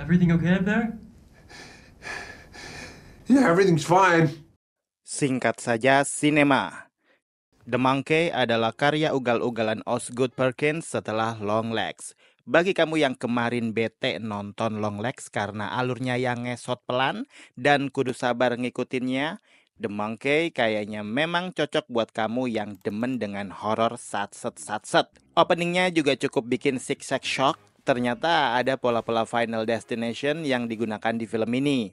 Everything okay up there? Yeah, everything's fine. Singkat saja, Cinema. The Monkey adalah karya ugal-ugalan Osgood Perkins setelah Longlegs. Bagi kamu yang kemarin bete nonton Longlegs karena alurnya yang ngesot pelan dan kudu sabar ngikutinnya, The Monkey kayaknya memang cocok buat kamu yang demen dengan horor satset. Openingnya juga cukup bikin sick shock. Ternyata ada pola-pola Final Destination yang digunakan di film ini.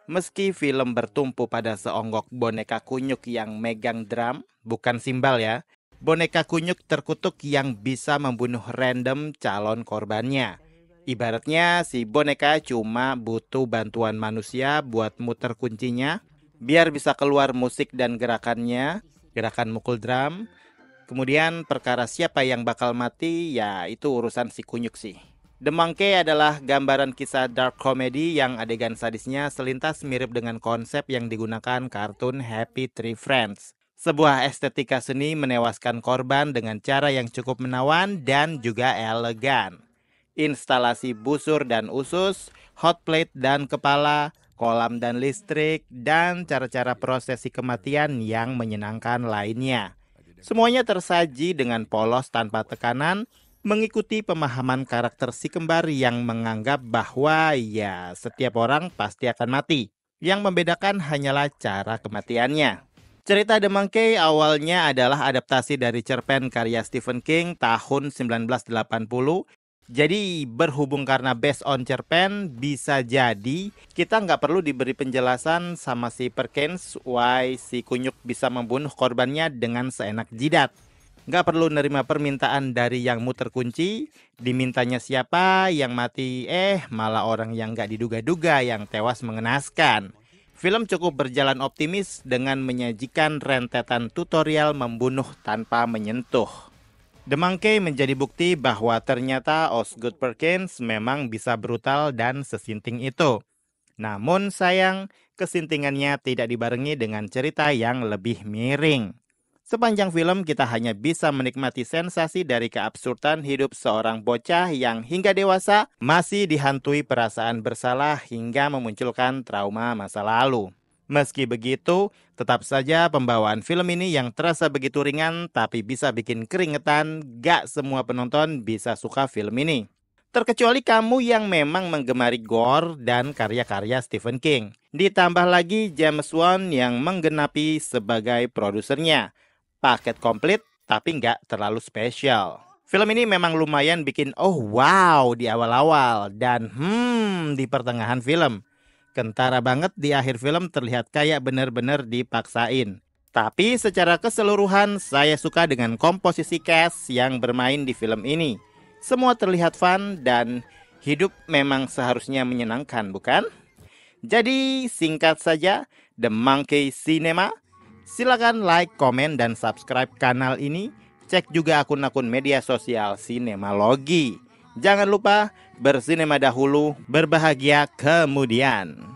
Meski film bertumpu pada seonggok boneka kunyuk yang megang drum, bukan simbal ya, boneka kunyuk terkutuk yang bisa membunuh random calon korbannya. Ibaratnya si boneka cuma butuh bantuan manusia buat muter kuncinya, biar bisa keluar musik dan gerakannya, gerakan mukul drum. Kemudian perkara siapa yang bakal mati, ya itu urusan si kunyuk sih. The Monkey adalah gambaran kisah dark comedy yang adegan sadisnya selintas mirip dengan konsep yang digunakan kartun Happy Tree Friends. Sebuah estetika seni menewaskan korban dengan cara yang cukup menawan dan juga elegan. Instalasi busur dan usus, hot plate dan kepala, kolam dan listrik, dan cara-cara prosesi kematian yang menyenangkan lainnya. Semuanya tersaji dengan polos tanpa tekanan, mengikuti pemahaman karakter si kembar yang menganggap bahwa ya setiap orang pasti akan mati. Yang membedakan hanyalah cara kematiannya. Cerita The Monkey awalnya adalah adaptasi dari cerpen karya Stephen King tahun 1980. Jadi berhubung karena based on cerpen, bisa jadi kita nggak perlu diberi penjelasan sama si Perkins why si kunyuk bisa membunuh korbannya dengan seenak jidat. Nggak perlu nerima permintaan dari yang muter kunci, dimintanya siapa yang mati, malah orang yang nggak diduga-duga yang tewas mengenaskan. Film cukup berjalan optimis dengan menyajikan rentetan tutorial membunuh tanpa menyentuh. The Monkey menjadi bukti bahwa ternyata Osgood Perkins memang bisa brutal dan sesinting itu. Namun sayang, kesintingannya tidak dibarengi dengan cerita yang lebih miring. Sepanjang film kita hanya bisa menikmati sensasi dari keabsurdan hidup seorang bocah yang hingga dewasa masih dihantui perasaan bersalah hingga memunculkan trauma masa lalu. Meski begitu, tetap saja pembawaan film ini yang terasa begitu ringan tapi bisa bikin keringetan, gak semua penonton bisa suka film ini. Terkecuali kamu yang memang menggemari gore dan karya-karya Stephen King. Ditambah lagi James Wan yang menggenapi sebagai produsernya. Paket komplit tapi nggak terlalu spesial. Film ini memang lumayan bikin oh wow di awal-awal dan di pertengahan film. Kentara banget di akhir film terlihat kayak bener-bener dipaksain. Tapi secara keseluruhan saya suka dengan komposisi cast yang bermain di film ini. Semua terlihat fun dan hidup memang seharusnya menyenangkan, bukan? Jadi singkat saja, The Monkey Cinema. Silakan like, komen, dan subscribe kanal ini. Cek juga akun-akun media sosial Sinemalogi. Jangan lupa bersinema dahulu, berbahagia kemudian.